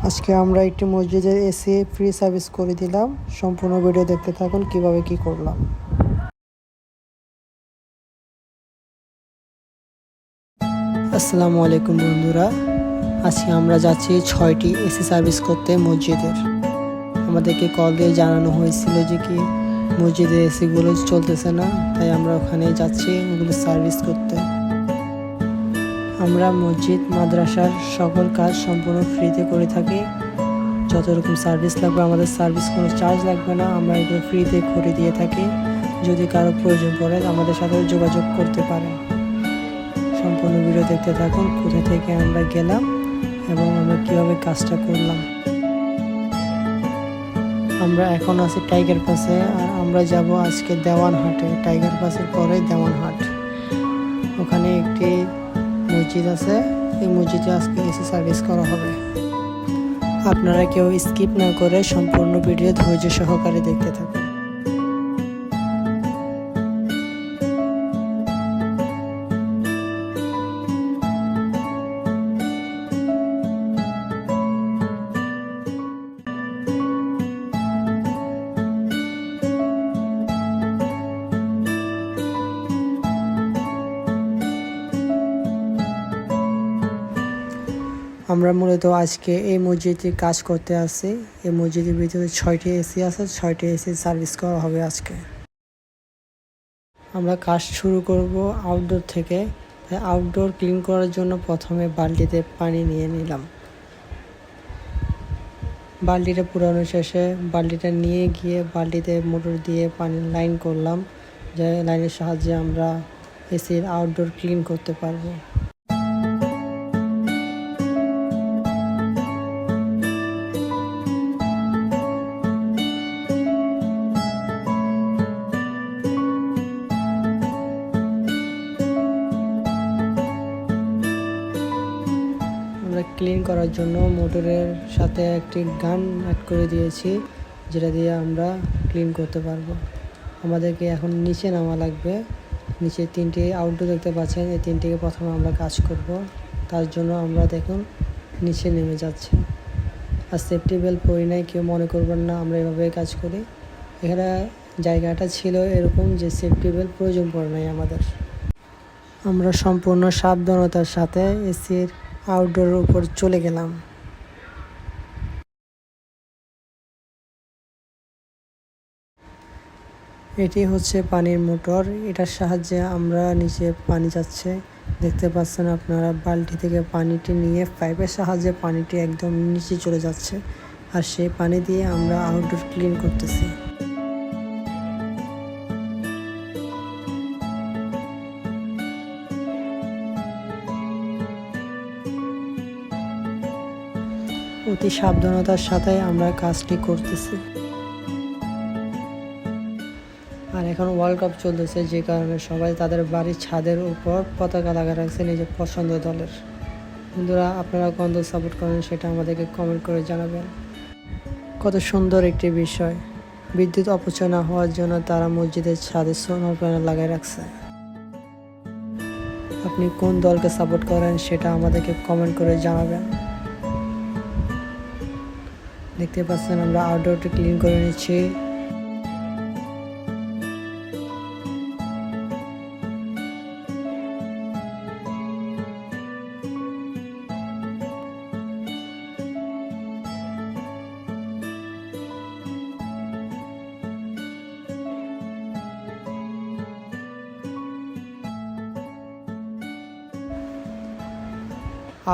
আজকে আমরা একটি মসজিদের এসি ফ্রি সার্ভিস করে দিলাম। সম্পূর্ণ ভিডিও দেখতে থাকুন কিভাবে কি করলাম। আসসালামু আলাইকুম বন্ধুরা, আজকে আমরা যাচ্ছি 6টি এসি সার্ভিস করতে মসজিদের। আমাদেরকে কল দিয়ে জানানো হয়েছিল যে কি মসজিদের এসিগুলো চলতেছে না, তাই আমরা ওখানে যাচ্ছি ওগুলো সার্ভিস করতে। আমরা মসজিদ মাদ্রাসার সকল কাজ সম্পূর্ণ ফ্রিতে করে থাকি। যত রকম সার্ভিস লাগবে, আমাদের সার্ভিস কোনো চার্জ লাগবে না, আমরা এগুলো ফ্রিতে করে দিয়ে থাকি। যদি কারো প্রয়োজন পড়ে আমাদের সাথে যোগাযোগ করতে পারেন। সম্পূর্ণ ভিডিও দেখতে থাকুন, কোথা থেকে আমরা গেলাম এবং আমরা কীভাবে কাজটা করলাম। আমরা এখন আছি টাইগার পাসে, আর আমরা যাব আজকে দেওয়ানহাটে। টাইগার পাসের পরে দেওয়ানহাট, ওখানে একটি মসজিদ আছে। এই মসজিদে আজকে এসি সার্ভিস করা হবে। আপনারা কেউ স্কিপ না করে সম্পূর্ণ ভিডিও ধৈর্য সহকারে দেখতে থাকুন। আমরা মূলত আজকে এই মসজিদে কাজ করতে আসি। এই মসজিদের ভিতরে 6টি এসি আছে, 6টি এসি সার্ভিস করা হবে আজকে। আমরা কাজ শুরু করব আউটডোর থেকে। আউটডোর ক্লিন করার জন্য প্রথমে বালতিতে পানি নিয়ে নিলাম। বালতিটা পুরানো শেষে বালতিটা নিয়ে গিয়ে বালতিতে মোটর দিয়ে পানি লাইন করলাম, যে লাইনের সাহায্যে আমরা এসির আউটডোর ক্লিন করতে পারবো। ক্লিন করার জন্য মোটরের সাথে একটি গান অ্যাড করে দিয়েছি, যেটা দিয়ে আমরা ক্লিন করতে পারবো। আমাদেরকে এখন নিচে নামা লাগবে। নিচে 3টি আউটডোর দেখতে পাচ্ছেন, এই 3টিকে প্রথমে আমরা কাজ করব। তার জন্য আমরা দেখুন নিচে নেমে যাচ্ছি। আর সেফটি বেল্ট পরি নাই, কেউ মনে করবেন না, আমরা এভাবে কাজ করি। এখানে জায়গাটা ছিল এরকম যে সেফটি বেল্ট প্রয়োজন পড়ে নাই আমাদের। আমরা সম্পূর্ণ সাবধানতার সাথে এসির আউটডোরের উপর চলে গেলাম। এটি হচ্ছে পানির মোটর, এটার সাহায্যে আমরা নিচে পানি যাচ্ছে। দেখতে পাচ্ছেন আপনারা, বালতি থেকে পানিটি নিয়ে পাইপের সাহায্যে পানিটি একদম নিচে চলে যাচ্ছে, আর সেই পানি দিয়ে আমরা আউটডোর ক্লিন করতেছি। অতি সাবধানতার সাথে আমরা কাজটি করতেছি। আর এখন ওয়ার্ল্ড কাপ চলতেছে, যে কারণে সবাই তাদের বাড়ির ছাদের উপর পতাকা লাগিয়ে রাখছে নিজের পছন্দ দলের। বন্ধুরা, আপনারা কোন দল সাপোর্ট করেন সেটা আমাদেরকে কমেন্ট করে জানাবেন। কত সুন্দর একটি বিষয়, বিদ্যুৎ অপচয় না হওয়ার জন্য তারা মসজিদের ছাদে সোলার প্যানেল লাগিয়ে রাখছে। আপনি কোন দলকে সাপোর্ট করেন সেটা আমাদেরকে কমেন্ট করে জানাবেন। দেখতে পাচ্ছেন আমরা আউটডোরটি ক্লিন করে নিচ্ছি।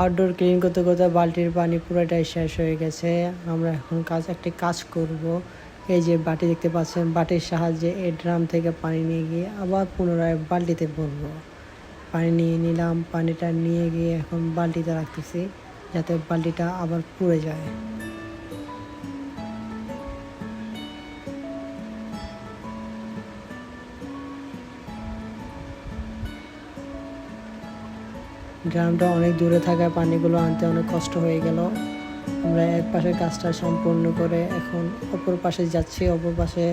আউটডোর ক্লিন করতে করতে বালতির পানি পুরোটাই শেষ হয়ে গেছে। আমরা এখন একটি কাজ করব। এই যে বাটি দেখতে পাচ্ছেন, বাটির সাহায্যে এই ড্রাম থেকে পানি নিয়ে গিয়ে আবার পুনরায় বালতিতে ভরবো। পানি নিয়ে নিলাম, পানিটা নিয়ে গিয়ে এখন বালতিতে রাখতেছি, যাতে বালতিটা আবার পুড়ে যায়। ড্রামটা অনেক দূরে থাকায় পানিগুলো আনতে অনেক কষ্ট হয়ে গেল। আমরা এক পাশের কাজটা সম্পূর্ণ করে এখন অপর পাশে যাচ্ছি। অপর পাশে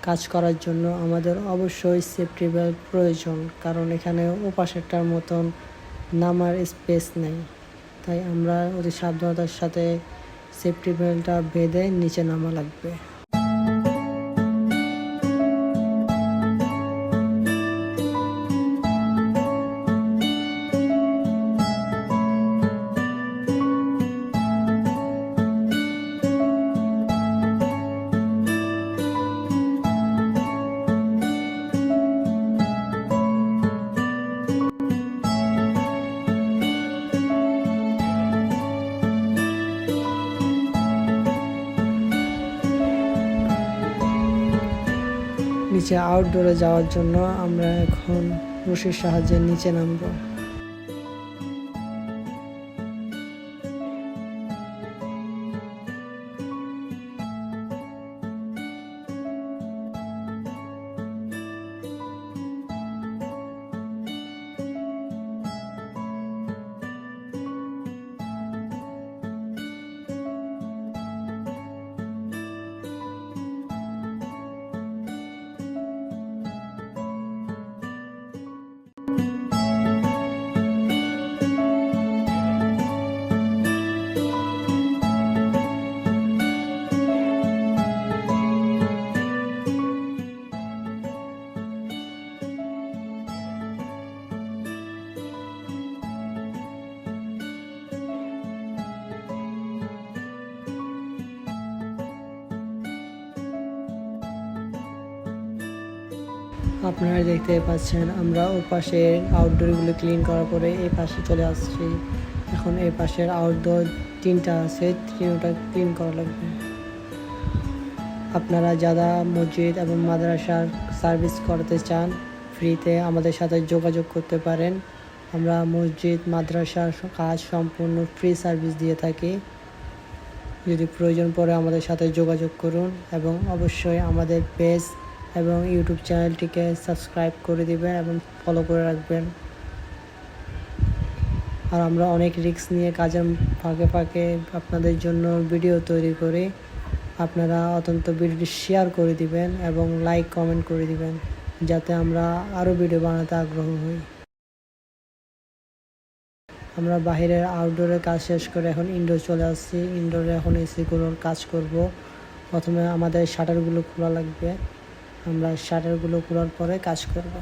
কাজ করার জন্য আমাদের অবশ্যই সেফটি বেল্ট প্রয়োজন, কারণ এখানে ও পাশেরটার মতন নামার স্পেস নেই। তাই আমরা অতি সাবধানতার সাথে সেফটি বেল্টটা বেঁধে নিচে নামা লাগবে। নিচে আউটডোরে যাওয়ার জন্য আমরা এখন রশির সাহায্যে নিচে নামবো। আপনারা দেখতে পাচ্ছেন আমরা ওই পাশে আউটডোরগুলো ক্লিন করার পরে এই পাশে চলে আসছি। এখন এই পাশের আউটডোর 3টা আছে, 3টা ক্লিন করা লাগবে। আপনারা যারা মসজিদ এবং মাদ্রাসার সার্ভিস করতে চান ফ্রিতে আমাদের সাথে যোগাযোগ করতে পারেন। আমরা মসজিদ মাদ্রাসার কাজ সম্পূর্ণ ফ্রি সার্ভিস দিয়ে থাকি। যদি প্রয়োজন পড়ে আমাদের সাথে যোগাযোগ করুন এবং অবশ্যই আমাদের পেজ এবং ইউটিউব চ্যানেলটিকে সাবস্ক্রাইব করে দিবেন এবং ফলো করে রাখবেন। আর আমরা অনেক রিস্ক নিয়ে কাজের ফাঁকে ফাঁকে আপনাদের জন্য ভিডিও তৈরি করি। আপনারা অত্যন্ত ভিডিওটি শেয়ার করে দিবেন এবং লাইক কমেন্ট করে দিবেন যাতে আমরা আরও ভিডিও বানাতে আগ্রহ হই। আমরা বাহিরের আউটডোরের কাজ শেষ করে এখন ইনডোর চলে আসছি। ইনডোরে এখন এসিগুলোর কাজ করব। প্রথমে আমাদের শাটারগুলো খোলা লাগবে। আমরা শাটারগুলো খোলার পরে কাজ করব।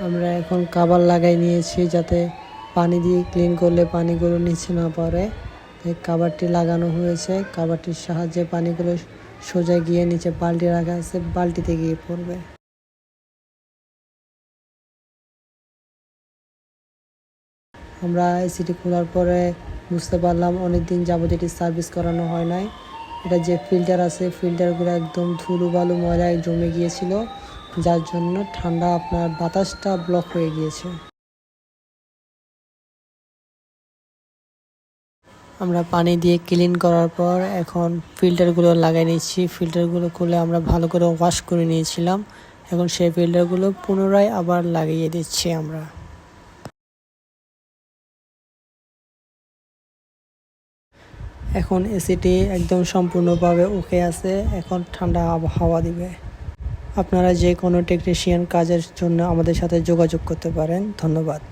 আমরা এখন কভার লাগাই নিয়েছি যাতে পানি দিয়ে ক্লিন করলে পানিগুলো নিচে না পড়ে। তাই কভারটি লাগানো হয়েছে। কভারটির সাহায্যে পানিগুলো সোজা গিয়ে নিচে বালতি রাখা আছে, বালতিতে গিয়ে পড়বে। আমরা এসিটি খোলার পরে বুঝতে পারলাম অনেকদিন যাবত এটি সার্ভিস করানো হয় নাই। এটা যে ফিল্টার আছে ফিল্টারগুলো একদম ধুলো বালু ময়লায় জমে গিয়েছিল, যার জন্য ঠান্ডা আপনার বাতাসটা ব্লক হয়ে গিয়েছে। আমরা পানি দিয়ে ক্লিন করার পর এখন ফিল্টারগুলো লাগাই নিচ্ছি। ফিল্টারগুলো খুলে আমরা ভালো করে ওয়াশ করে নিয়েছিলাম। এখন সেই ফিল্টারগুলো পুনরায় আবার লাগিয়ে দিচ্ছি আমরা। এখন এসিটি একদম সম্পূর্ণভাবে ওকে আছে। এখন ঠান্ডা হাওয়া দিবে। আপনারা যে কোনো টেকনিশিয়ান কাজের জন্য আমাদের সাথে যোগাযোগ করতে পারেন। ধন্যবাদ।